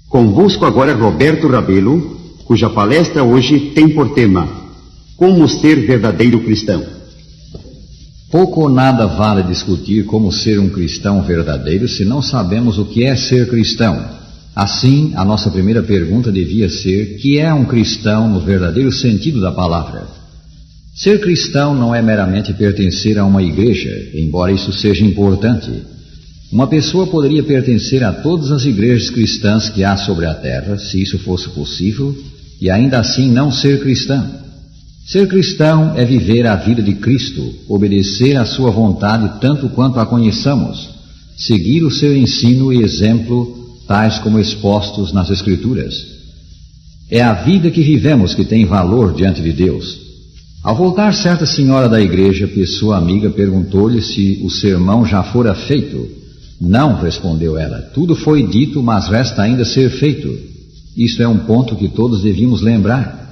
Convosco agora Roberto Rabelo, cuja palestra hoje tem por tema Como ser verdadeiro cristão. Pouco ou nada vale discutir como ser um cristão verdadeiro se não sabemos o que é ser cristão. Assim, a nossa primeira pergunta devia ser: que é um cristão no verdadeiro sentido da palavra? Ser cristão não é meramente pertencer a uma igreja, embora isso seja importante. Uma pessoa poderia pertencer a todas as igrejas cristãs que há sobre a terra, se isso fosse possível, e ainda assim não ser cristão. Ser cristão é viver a vida de Cristo, obedecer à sua vontade tanto quanto a conheçamos, seguir o seu ensino e exemplo, tais como expostos nas Escrituras. É a vida que vivemos que tem valor diante de Deus. Ao voltar, certa senhora da igreja, pessoa amiga, perguntou-lhe se o sermão já fora feito. Não, respondeu ela, tudo foi dito, mas resta ainda ser feito. Isso é um ponto que todos devíamos lembrar.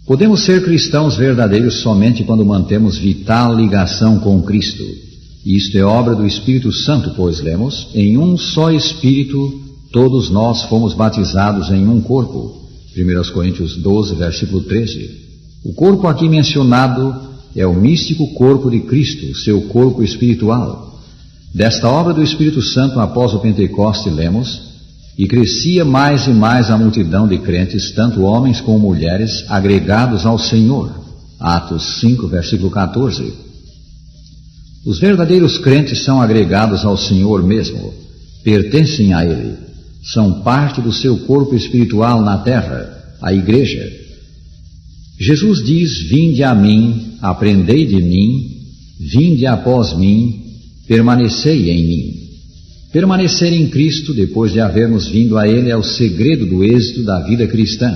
Podemos ser cristãos verdadeiros somente quando mantemos vital ligação com Cristo. Isto é obra do Espírito Santo, pois lemos, em um só Espírito todos nós fomos batizados em um corpo. 1 Coríntios 12, versículo 13. O corpo aqui mencionado é o místico corpo de Cristo, seu corpo espiritual. Desta obra do Espírito Santo após o Pentecoste lemos: e crescia mais e mais a multidão de crentes, tanto homens como mulheres, agregados ao Senhor. Atos 5, versículo 14. Os verdadeiros crentes são agregados ao Senhor mesmo, pertencem a Ele, são parte do seu corpo espiritual na terra, a igreja. Jesus diz: vinde a mim, aprendei de mim, vinde após mim, permanecei em mim. Permanecer em Cristo, depois de havermos vindo a Ele, é o segredo do êxito da vida cristã.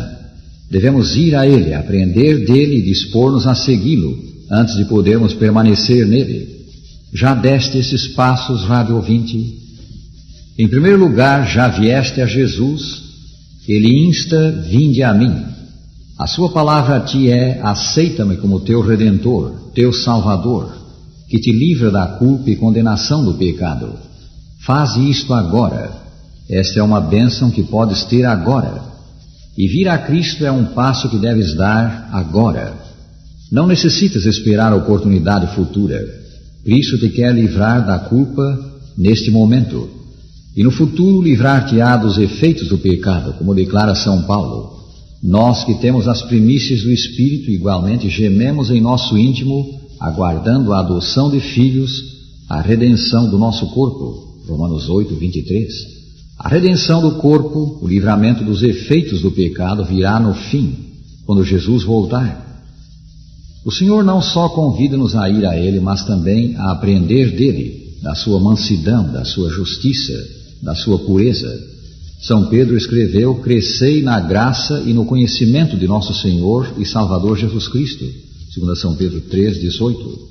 Devemos ir a Ele, aprender dele e dispor-nos a segui-lo, antes de podermos permanecer nele. Já deste esses passos, rádio ouvinte? Em primeiro lugar, já vieste a Jesus? Ele insta: vinde a mim. A sua palavra a ti é: aceita-me como teu Redentor, teu Salvador, que te livra da culpa e condenação do pecado. Faze isto agora. Esta é uma bênção que podes ter agora. E vir a Cristo é um passo que deves dar agora. Não necessitas esperar a oportunidade futura. Cristo te quer livrar da culpa neste momento. E no futuro livrar-te-á dos efeitos do pecado, como declara São Paulo. Nós que temos as primícias do Espírito, igualmente gememos em nosso íntimo, aguardando a adoção de filhos, a redenção do nosso corpo. Romanos 8, 23. A redenção do corpo, o livramento dos efeitos do pecado, virá no fim, quando Jesus voltar. O Senhor não só convida-nos a ir a Ele, mas também a aprender dele, da sua mansidão, da sua justiça, da sua pureza. São Pedro escreveu: crescei na graça e no conhecimento de nosso Senhor e Salvador Jesus Cristo. 2 São Pedro 3, 18.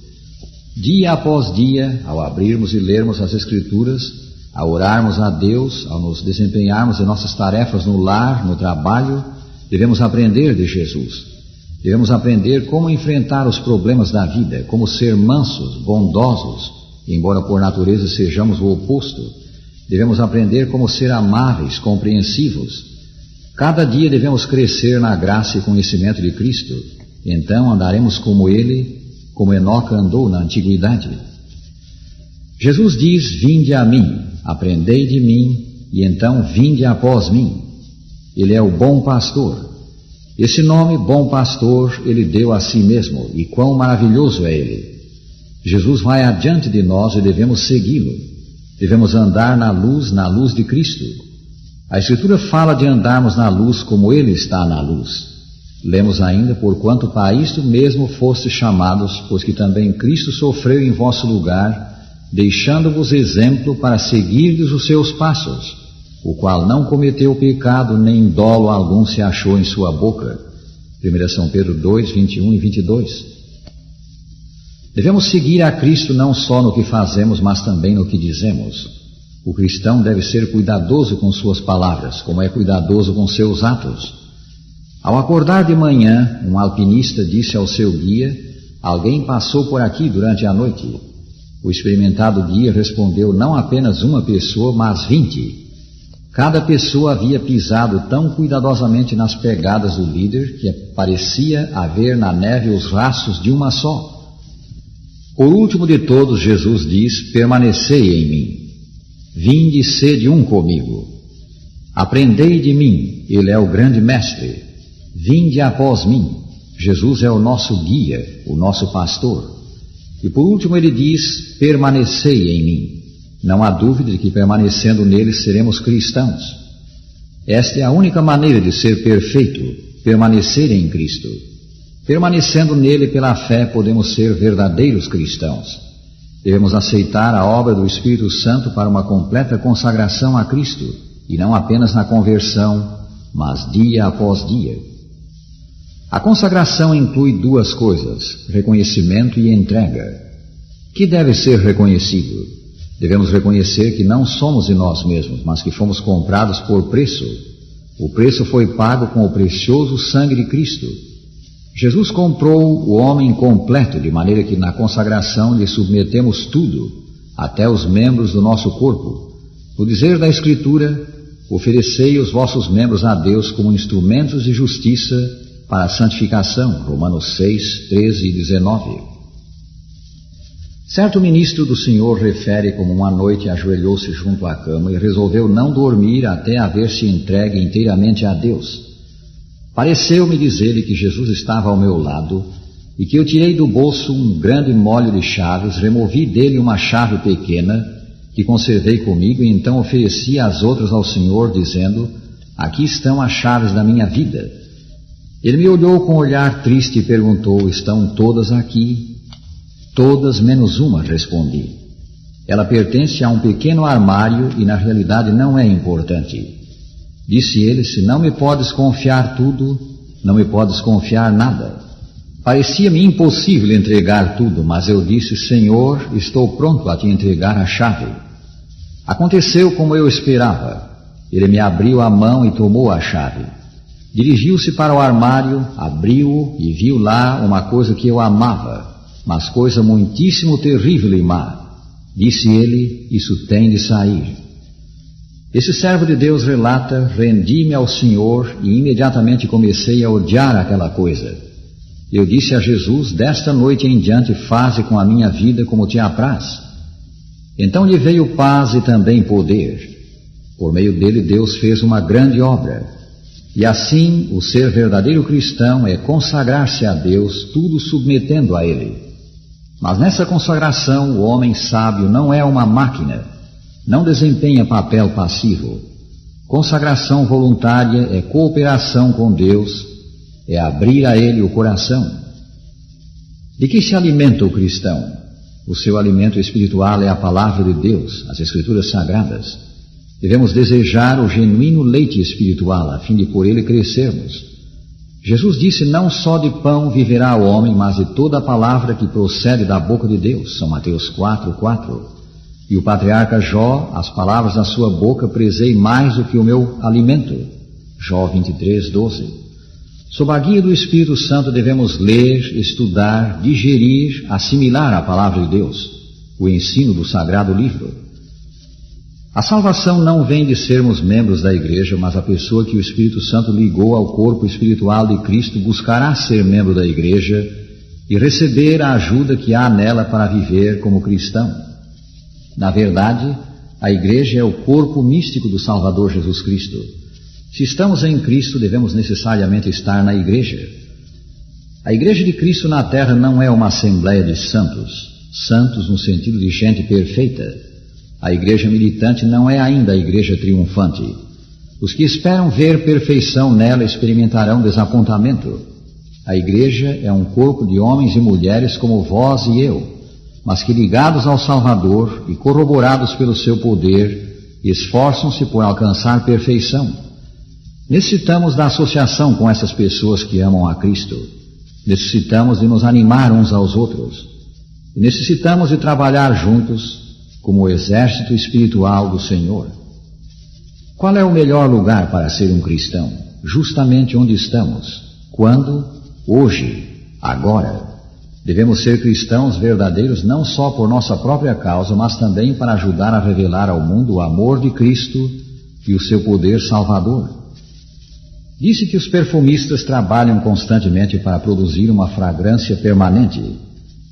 Dia após dia, ao abrirmos e lermos as Escrituras, ao orarmos a Deus, ao nos desempenharmos em nossas tarefas no lar, no trabalho, devemos aprender de Jesus. Devemos aprender como enfrentar os problemas da vida, como ser mansos, bondosos, embora por natureza sejamos o oposto. Devemos aprender como ser amáveis, compreensivos. Cada dia devemos crescer na graça e conhecimento de Cristo. Então andaremos como Ele, como Enoque andou na antiguidade. Jesus diz: vinde a mim, aprendei de mim, e então vinde após mim. Ele é o bom pastor. Esse nome, bom pastor, Ele deu a si mesmo, e quão maravilhoso é Ele. Jesus vai adiante de nós e devemos segui-lo. Devemos andar na luz de Cristo. A Escritura fala de andarmos na luz como Ele está na luz. Lemos ainda: porquanto para isto mesmo fostes chamados, pois que também Cristo sofreu em vosso lugar, deixando-vos exemplo para seguirdes os seus passos, o qual não cometeu pecado, nem dolo algum se achou em sua boca. 1 São Pedro 2, 21 e 22. Devemos seguir a Cristo não só no que fazemos, mas também no que dizemos. O cristão deve ser cuidadoso com suas palavras, como é cuidadoso com seus atos. Ao acordar de manhã, um alpinista disse ao seu guia: alguém passou por aqui durante a noite. O experimentado guia respondeu: não apenas uma pessoa, mas 20. Cada pessoa havia pisado tão cuidadosamente nas pegadas do líder que parecia haver na neve os rastros de uma só. Por último de todos, Jesus diz: permanecei em mim. Vinde e sede um comigo. Aprendei de mim, ele é o grande mestre. Vinde após mim. Jesus é o nosso guia, o nosso pastor. E por último ele diz: permanecei em mim. Não há dúvida de que permanecendo nele seremos cristãos. Esta é a única maneira de ser perfeito, permanecer em Cristo. Permanecendo nele pela fé podemos ser verdadeiros cristãos. Devemos aceitar a obra do Espírito Santo para uma completa consagração a Cristo, e não apenas na conversão, mas dia após dia. A consagração inclui duas coisas: reconhecimento e entrega. Que deve ser reconhecido? Devemos reconhecer que não somos de nós mesmos, mas que fomos comprados por preço. O preço foi pago com o precioso sangue de Cristo. Jesus comprou o homem completo, de maneira que na consagração lhe submetemos tudo, até os membros do nosso corpo. No dizer da Escritura: oferecei os vossos membros a Deus como instrumentos de justiça para a santificação. Romanos 6, 13 e 19. Certo ministro do Senhor refere como uma noite ajoelhou-se junto à cama e resolveu não dormir até haver-se entregue inteiramente a Deus. Pareceu-me dizer-lhe que Jesus estava ao meu lado e que eu tirei do bolso um grande molho de chaves, removi dele uma chave pequena que conservei comigo e então ofereci as outras ao Senhor, dizendo: aqui estão as chaves da minha vida. Ele me olhou com um olhar triste e perguntou: estão todas aqui? Todas menos uma, respondi. Ela pertence a um pequeno armário e na realidade não é importante. Disse ele: se não me podes confiar tudo, não me podes confiar nada. Parecia-me impossível entregar tudo, mas eu disse: Senhor, estou pronto a te entregar a chave. Aconteceu como eu esperava. Ele me abriu a mão e tomou a chave. Dirigiu-se para o armário, abriu-o e viu lá uma coisa que eu amava, mas coisa muitíssimo terrível e má. Disse ele: isso tem de sair. Esse servo de Deus relata: rendi-me ao Senhor e imediatamente comecei a odiar aquela coisa. Eu disse a Jesus: desta noite em diante faze com a minha vida como te apraz. Então lhe veio paz e também poder. Por meio dele Deus fez uma grande obra. E assim o ser verdadeiro cristão é consagrar-se a Deus, tudo submetendo a Ele. Mas nessa consagração o homem sábio não é uma máquina, não desempenha papel passivo. Consagração voluntária é cooperação com Deus, é abrir a Ele o coração. De que se alimenta o cristão? O seu alimento espiritual é a palavra de Deus, as Escrituras Sagradas. Devemos desejar o genuíno leite espiritual, a fim de por ele crescermos. Jesus disse: não só de pão viverá o homem, mas de toda a palavra que procede da boca de Deus. São Mateus 4:4. E o patriarca Jó: as palavras da sua boca prezei mais do que o meu alimento. Jó 23:12. Sob a guia do Espírito Santo devemos ler, estudar, digerir, assimilar a palavra de Deus, o ensino do sagrado livro. A salvação não vem de sermos membros da igreja, mas a pessoa que o Espírito Santo ligou ao corpo espiritual de Cristo buscará ser membro da igreja e receber a ajuda que há nela para viver como cristão. Na verdade, a igreja é o corpo místico do Salvador Jesus Cristo. Se estamos em Cristo, devemos necessariamente estar na igreja. A igreja de Cristo na terra não é uma assembleia de santos, santos no sentido de gente perfeita. A igreja militante não é ainda a igreja triunfante. Os que esperam ver perfeição nela experimentarão desapontamento. A igreja é um corpo de homens e mulheres como vós e eu, mas que ligados ao Salvador e corroborados pelo seu poder, esforçam-se por alcançar perfeição. Necessitamos da associação com essas pessoas que amam a Cristo. Necessitamos de nos animar uns aos outros. E necessitamos de trabalhar juntos como o exército espiritual do Senhor. Qual é o melhor lugar para ser um cristão? Justamente onde estamos. Quando? Hoje. Agora. Devemos ser cristãos verdadeiros não só por nossa própria causa, mas também para ajudar a revelar ao mundo o amor de Cristo e o seu poder salvador. Disse que os perfumistas trabalham constantemente para produzir uma fragrância permanente,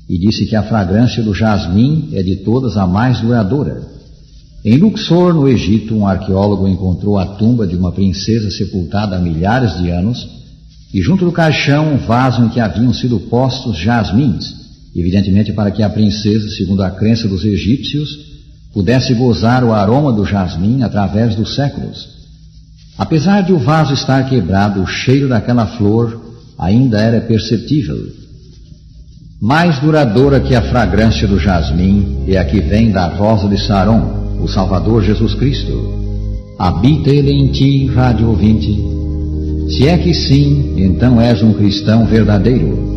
e disse que a fragrância do jasmim é de todas a mais duradoura. Em Luxor, no Egito, um arqueólogo encontrou a tumba de uma princesa sepultada há milhares de anos, e junto do caixão um vaso em que haviam sido postos jasmins, evidentemente para que a princesa, segundo a crença dos egípcios, pudesse gozar o aroma do jasmim através dos séculos. Apesar de o vaso estar quebrado, o cheiro daquela flor ainda era perceptível. Mais duradoura que a fragrância do jasmim é a que vem da rosa de Saron, o Salvador Jesus Cristo. Habita ele em ti, rádio ouvinte? Se é que sim, então és um cristão verdadeiro.